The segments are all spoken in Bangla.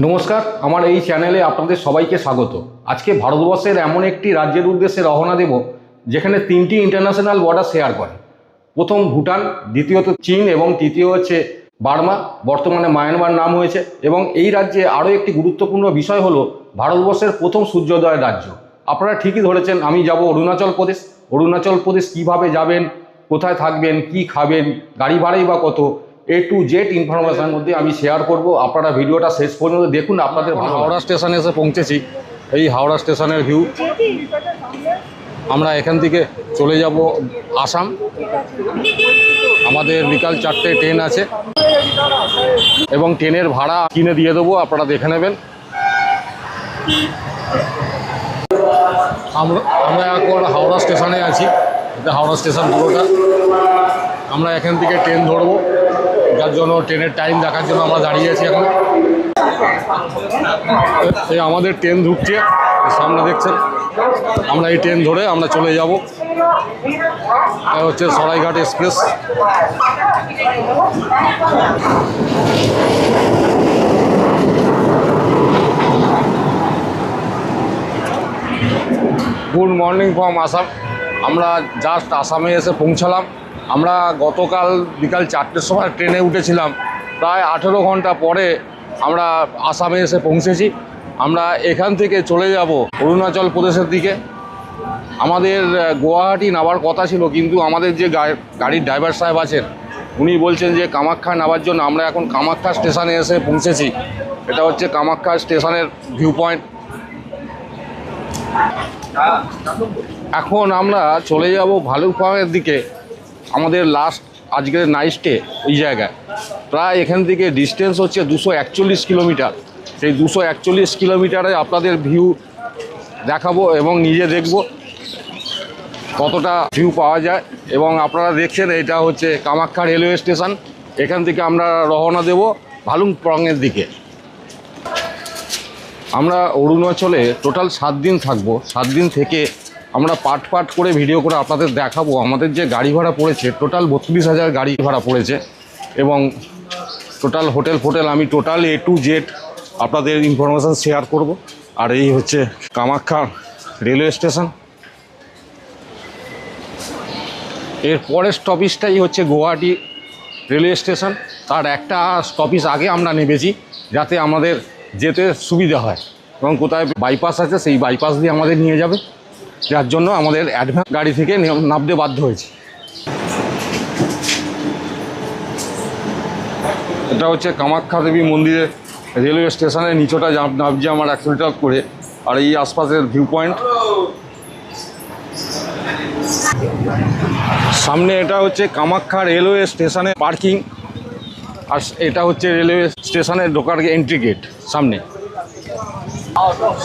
নমস্কার, আমার এই চ্যানেলে আপনাদের সবাইকে স্বাগত। আজকে ভারতবর্ষের এমন একটি রাজ্যের উদ্দেশ্যে রওনা দেব যেখানে তিনটি ইন্টারন্যাশনাল বর্ডার শেয়ার করে। প্রথম ভুটান, দ্বিতীয়ত চীন এবং তৃতীয় হচ্ছে বার্মা, বর্তমানে মায়ানমার নাম হয়েছে। এবং এই রাজ্যে আরও একটি গুরুত্বপূর্ণ বিষয় হলো ভারতবর্ষের প্রথম সূর্যোদয় রাজ্য। আপনারা ঠিকই ধরেছেন, আমি যাব অরুণাচল প্রদেশ। অরুণাচল প্রদেশ কিভাবে যাবেন, কোথায় থাকবেন, কি খাবেন, গাড়ি ভাড়াই বা কত, A to Z ইনফরমেশন মধ্যে আমি শেয়ার করব। আপনারা ভিডিওটা শেষ পর্যন্ত দেখুন, আপনাদের ভালো। হাওড়া স্টেশনে এসে পৌঁছেছি। এই হাওড়া স্টেশনের ভিউ। আমরা এখান থেকে চলে যাব আসাম। আমাদের বিকাল 4টে ট্রেন আছে এবং ট্রেনের ভাড়া কিনে দিয়ে দেবো, আপনারা দেখে নেবেন। আমরা এখন হাওড়া স্টেশনে আছি। এটা হাওড়া স্টেশন পুরোটা। আমরা এখান থেকে ট্রেন ধরবো, যার জন্য ট্রেনের টাইম দেখার জন্য আমরা দাঁড়িয়ে আছি এখন। এই আমাদের ট্রেন ঢুকছে, সামনে দেখছেন। আমরা এই ট্রেন ধরে আমরা চলে যাব। এটা হচ্ছে Saraighat express. Good morning from Assam. আমরা জাস্ট আসামে এসে পৌঁছালাম। আমরা গতকাল বিকাল 4টের সময় ট্রেনে উঠেছিলাম। প্রায় 18 ঘন্টা পরে আমরা আসামে এসে পৌঁছেছি। আমরা এখান থেকে চলে যাব অরুণাচল প্রদেশের দিকে। আমাদের গুয়াহাটি নামার কথা ছিল, কিন্তু আমাদের যে গাড়ির ড্রাইভার সাহেব আছেন উনি বলছেন যে কামাখ্যা নামার জন্য। আমরা এখন কামাখ্যা স্টেশনে এসে পৌঁছেছি। এটা হচ্ছে কামাখ্যা স্টেশনের ভিউ পয়েন্ট। এখন আমরা চলে যাব ভালুকপাংয়ের দিকে। আমাদের লাস্ট আজকের নাইট স্টে ওই জায়গায়। প্রায় এখান থেকে ডিস্টেন্স হচ্ছে 241 কিলোমিটার। সেই 241 কিলোমিটারে আপনাদের ভিউ দেখাবো এবং নিজে দেখব কতটা ভিউ পাওয়া যায়। এবং আপনারা দেখছেন এটা হচ্ছে কামাখ্যা রেলওয়ে স্টেশন। এখান থেকে আমরা রওনা দেব ভালুকপাংয়ের দিকে। আমরা অরুণাচলে টোটাল 7 দিন থাকবো। 7 দিন থেকে আমরা পার্ট করে ভিডিও করে আপনাদের দেখাবো। আমাদের যে গাড়ি ভাড়া পড়েছে টোটাল 32,000 গাড়ি ভাড়া পড়েছে। এবং টোটাল হোটেল আমি টোটাল A to Z আপনাদের ইনফরমেশান শেয়ার করব। আর এই হচ্ছে কামাখ্যা রেলওয়ে স্টেশন। এর পরের স্টপেজটাই হচ্ছে গুয়াহাটি রেলওয়ে স্টেশন। তার একটা স্টপেজ আগে আমরা নেমেছি, যাতে আমাদের যেতে সুবিধা হয়। এবং কোথায় বাইপাস আছে সেই বাইপাস দিয়ে আমাদের নিয়ে যাবে, যার জন্য আমাদের অ্যাডভান্স গাড়ি থেকে নামতে বাধ্য হয়েছে। এটা হচ্ছে কামাখ্যা দেবী মন্দিরের রেলওয়ে স্টেশনের নিচটা নামছে আমার 100 মিটার করে। আর এই আশপাশের ভিউ পয়েন্ট। সামনে এটা হচ্ছে কামাখ্যা রেলওয়ে স্টেশনের পার্কিং। আর এটা হচ্ছে রেলওয়ে স্টেশনের ঢোকার এন্ট্রি গেট।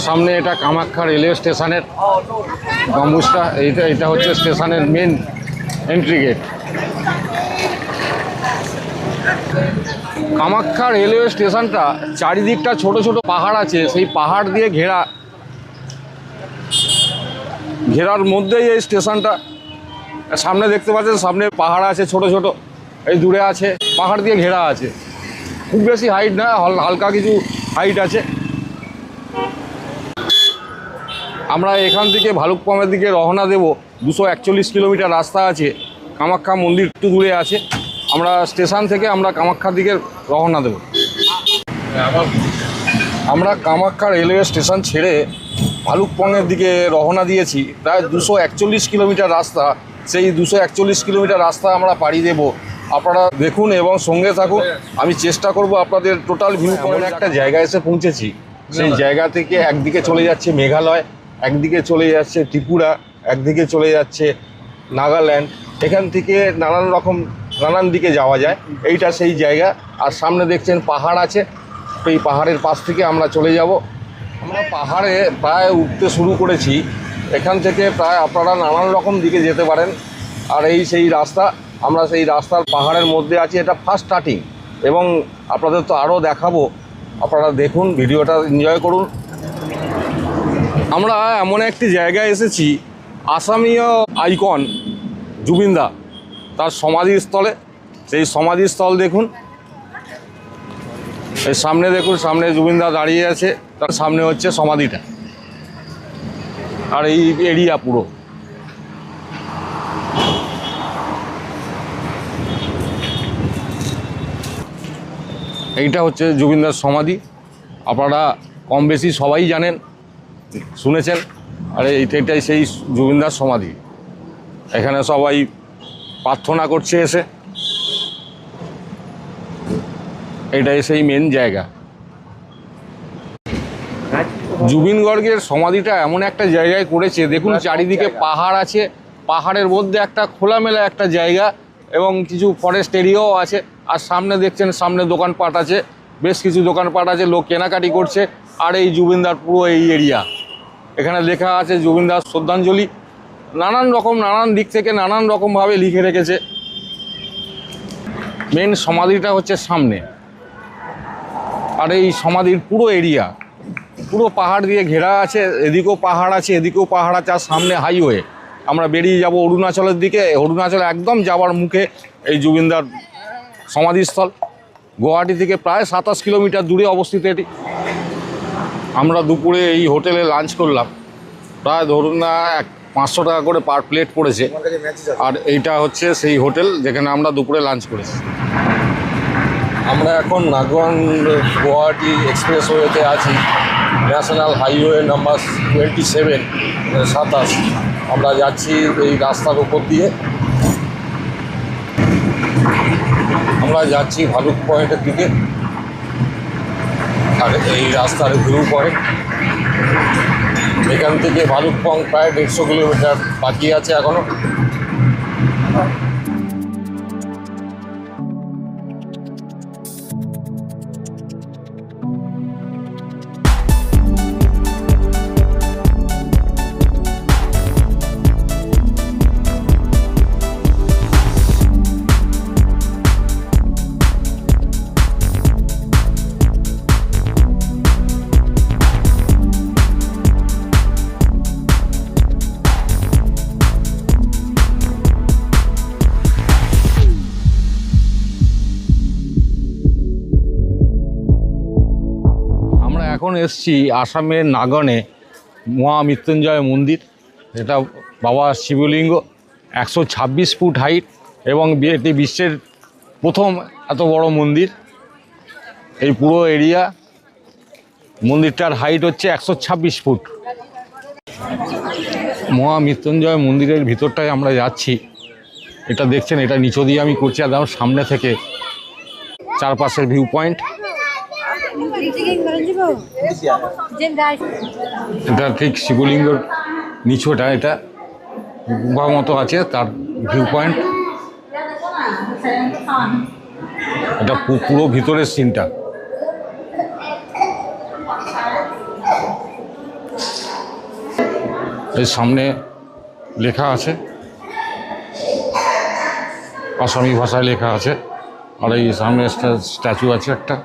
সামনে এটা কামাখ্যা রেলওয়ে স্টেশনের গম্বুজটা। এটা হচ্ছে স্টেশনের main entry gate. Kamakhya railway স্টেশনটা চারিদিকটা ছোট ছোট পাহাড় আছে, সেই পাহাড় দিয়ে ঘেরার মধ্যেই এই স্টেশনটা। সামনে দেখতে পাচ্ছেন, সামনে পাহাড় আছে ছোট ছোট, এই দূরে আছে পাহাড় দিয়ে ঘেরা আছে। খুব বেশি হাইট না, হালকা কিছু হাইট আছে। আমরা এখান থেকে ভালুকপাংয়ের দিকে রওনা দেব। 241 কিলোমিটার রাস্তা আছে। কামাখ্যা মন্দির একটু দূরে আছে। আমরা স্টেশন থেকে আমরা কামাখ্যার দিকে রওনা দেব। আমরা কামাখ্যা রেলওয়ে স্টেশন ছেড়ে ভালুকপাংয়ের দিকে রওনা দিয়েছি। প্রায় 241 কিলোমিটার রাস্তা। সেই 241 কিলোমিটার রাস্তা আমরা পাড়ি দেব। আপনারা দেখুন এবং সঙ্গে থাকুন। আমি চেষ্টা করব আপনাদের টোটাল ভিউ পয়েন্ট। একটা জায়গায় এসে পৌঁছেছি, সেই জায়গা থেকে একদিকে চলে যাচ্ছে মেঘালয়, একদিকে চলে যাচ্ছে ত্রিপুরা, একদিকে চলে যাচ্ছে নাগাল্যান্ড। এখান থেকে নানান দিকে যাওয়া যায়। এইটা সেই জায়গা। আর সামনে দেখছেন পাহাড় আছে। এই পাহাড়ের পাশ থেকে আমরা চলে যাব। আমরা পাহাড়ে প্রায় উঠতে শুরু করেছি। এখান থেকে প্রায় আপনারা নানান রকম দিকে যেতে পারেন। আর এই সেই রাস্তা, আমরা সেই রাস্তার পাহাড়ের মধ্যে আছি। এটা ফার্স্ট স্টার্টিং এবং আপনাদের তো আরও দেখাবো। আপনারা দেখুন, ভিডিওটা এনজয় করুন। আমরা এমন একটি জায়গায় এসেছি, আসামীয় আইকন জুবিন দা তার সমাধিস্থলে। সেই সমাধিস্থল দেখুন। এই সামনে দেখুন, সামনে জুবিনদা দাঁড়িয়ে আছে, তার সামনে হচ্ছে সমাধিটা, আর এই এরিয়া পুরো। এইটা হচ্ছে জুবিনদার সমাধি। আপনারা কম বেশি সবাই জানেন, শুনেছেন। আর এইটাই সেই জুবিনদার সমাধি। এখানে সবাই প্রার্থনা করছে এসে, এটাই সেই মেন জায়গা। জুবিন গর্গের সমাধিটা এমন একটা জায়গায় করেছে, দেখুন চারিদিকে পাহাড় আছে, পাহাড়ের মধ্যে একটা খোলামেলা একটা জায়গা এবং কিছু ফরেস্ট এরিয়াও আছে। আর সামনে দেখছেন, সামনে দোকানপাট আছে, বেশ কিছু দোকানপাট আছে, লোক কেনাকাটি করছে। আর এই জুবিনদার পুরো এই এরিয়া, এখানে লেখা আছে জুবিনদার শ্রদ্ধাঞ্জলি, নানান দিক থেকে নানান রকমভাবে লিখে রেখেছে। মেন সমাধিটা হচ্ছে সামনে, আর এই সমাধির পুরো এরিয়া পুরো পাহাড় দিয়ে ঘেরা আছে, এদিকেও পাহাড় আছে, এদিকেও পাহাড় আছে, আর সামনে হাইওয়ে। আমরা বেরিয়ে যাব অরুণাচলের দিকে, অরুণাচলে একদম যাওয়ার মুখে এই জুবিনদার সমাধিস্থল। গুয়াহাটি থেকে প্রায় 27 কিলোমিটার দূরে অবস্থিত এটি। আমরা দুপুরে এই হোটেলে লাঞ্চ করলাম, প্রায় ধরুন না 500 টাকা করে পার প্লেট পড়েছে। আর এইটা হচ্ছে সেই হোটেল যেখানে আমরা দুপুরে লাঞ্চ করেছি। আমরা এখন নাগন গুয়াহাটি এক্সপ্রেসওয়েতে আছি, ন্যাশনাল হাইওয়ে নাম্বার 27 আমরা যাচ্ছি এই রাস্তার উপর দিয়ে। আমরা যাচ্ছি ভালুক পয়েন্টের দিকে, আর এই রাস্তার ভিউ পয়েন্ট। এখান থেকে ভালুক পয়েন্ট প্রায় 150 কিলোমিটার বাকি আছে এখনো। এখন এসছি আসামের নাগনে মহামৃত্যুঞ্জয় মন্দির। এটা বাবা শিবলিঙ্গ, 126 ফুট হাইট, এবং এটি বিশ্বের প্রথম এত বড় মন্দির। এই পুরো এরিয়া, মন্দিরটার হাইট হচ্ছে 126 ফুট। মহামৃত্যুঞ্জয় মন্দিরের ভিতরটায় আমরা যাচ্ছি। এটা দেখছেন, এটা নিচু দিয়ে আমি করছি একদম সামনে থেকে, চারপাশের ভিউ পয়েন্ট। এটা ঠিক শিবলিঙ্গর নিচুটা, এটা গুহা মতো আছে, তার ভিউ পয়েন্ট। এটা পুরো ভিতরের সিনটা। এই সামনে লেখা আছে, আসামি ভাষায় লেখা আছে। আর এই সামনে স্ট্যাচু আছে একটা।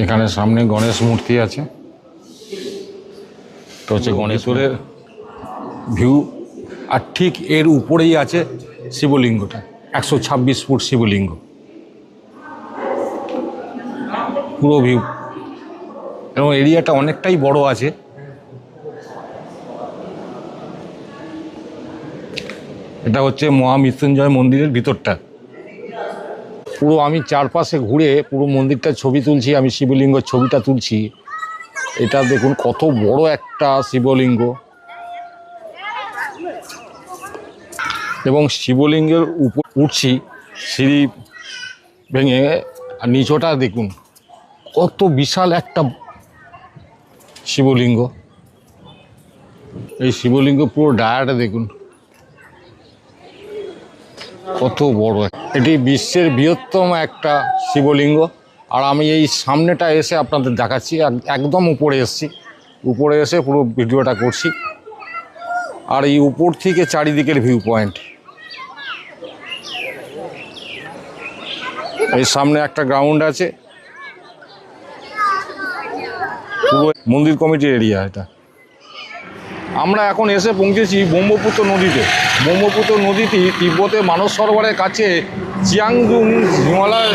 এখানে সামনে গণেশ মূর্তি আছে, তো হচ্ছে গণেশ্বরের ভিউ। আর ঠিক এর উপরেই আছে শিবলিঙ্গটা, 126 ফুট শিবলিঙ্গ, পুরো ভিউ। এবং এরিয়াটা অনেকটাই বড় আছে। এটা হচ্ছে মহামৃত্যুঞ্জয় মন্দিরের ভিতরটা। পুরো আমি চারপাশে ঘুরে পুরো মন্দিরটার ছবি তুলছি, আমি শিবলিঙ্গর ছবিটা তুলছি। এটা দেখুন কত বড় একটা শিবলিঙ্গ, এবং শিবলিঙ্গের উপর উঠছি সিঁড়ি ভেঙে। আর নিচটা দেখুন কত বিশাল একটা শিবলিঙ্গ। এই শিবলিঙ্গ পুরো ডায়াটা দেখুন কত বড়। এটি বিশ্বের বৃহত্তম একটা শিবলিঙ্গ। আর আমি এই সামনেটা এসে আপনাদের দেখাচ্ছি, একদম উপরে এসেছি, উপরে এসে পুরো ভিডিওটা করছি। আর এই উপর থেকে চারিদিকের ভিউ পয়েন্ট। এই সামনে একটা গ্রাউন্ড আছে, পুরো মন্দির কমিটির এরিয়া এটা। আমরা এখন এসে পৌঁছেছি ব্রহ্মপুত্র নদীতে। ব্রহ্মপুত্র নদীটি তিব্বতে মানস সরোবরের কাছে চিয়াংজুং হিমালয়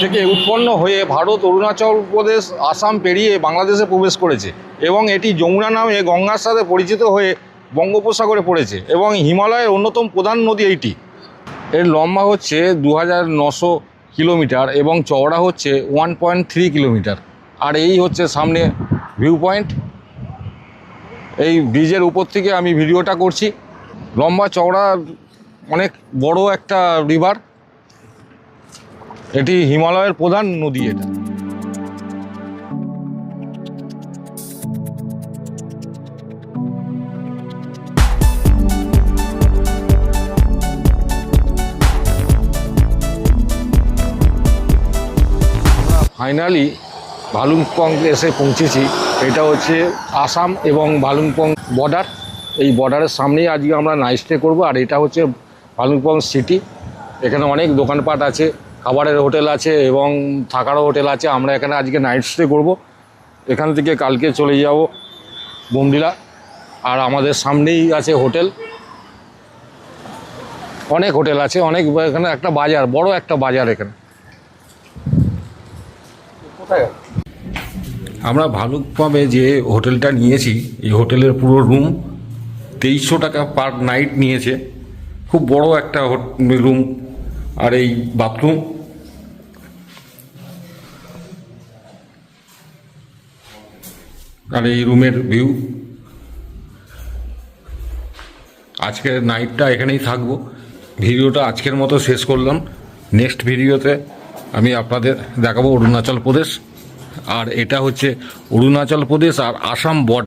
থেকে উৎপন্ন হয়ে ভারত, অরুণাচল প্রদেশ, আসাম পেরিয়ে বাংলাদেশে প্রবেশ করেছে এবং এটি যমুনা নামে গঙ্গার সাথে পরিচিত হয়ে বঙ্গোপসাগরে পড়েছে এবং হিমালয়ের অন্যতম প্রধান নদী এইটি। এর লম্বা হচ্ছে 2900 কিলোমিটার এবং চওড়া হচ্ছে 1.3 কিলোমিটার। আর এই হচ্ছে সামনে ভিউ পয়েন্ট। এই ব্রিজের উপর থেকে আমি ভিডিওটা করছি। লম্বা চওড়া অনেক বড় একটা রিভার, এটি হিমালয়ের প্রধান নদী এটা। ফাইনালি ভালুকপং এসে পৌঁছেছি। এটা হচ্ছে আসাম এবং ভালুকপং বর্ডার। এই বর্ডারের সামনেই আজকে আমরা নাইট স্টে করবো। আর এটা হচ্ছে ভালুকপং সিটি। এখানে অনেক দোকানপাট আছে, খাবারের হোটেল আছে এবং থাকারও হোটেল আছে। আমরা এখানে আজকে নাইট স্টে করব। এখান থেকে কালকে চলে যাব বোমডিলা। আর আমাদের সামনেই আছে হোটেল, অনেক হোটেল আছে, অনেক। এখানে একটা বাজার, বড় একটা বাজার এখানে। আমরা ভালুকপংয়ে যে হোটেলটা নিয়েছি, এই হোটেলের পুরো রুম 2300 টাকা পার নাইট নিয়েছে। খুব বড় একটা রুম আর এই বাথরুম। আর এই রুমের ভিউ। আজকের নাইটটা এখানেই থাকবো। ভিডিওটা আজকের মতো শেষ করলাম। নেক্সট ভিডিওতে আমি আপনাদের দেখাবো অরুণাচল প্রদেশ। আর এটা হচ্ছে অরুণাচল প্রদেশ আর আসাম বর্ডার।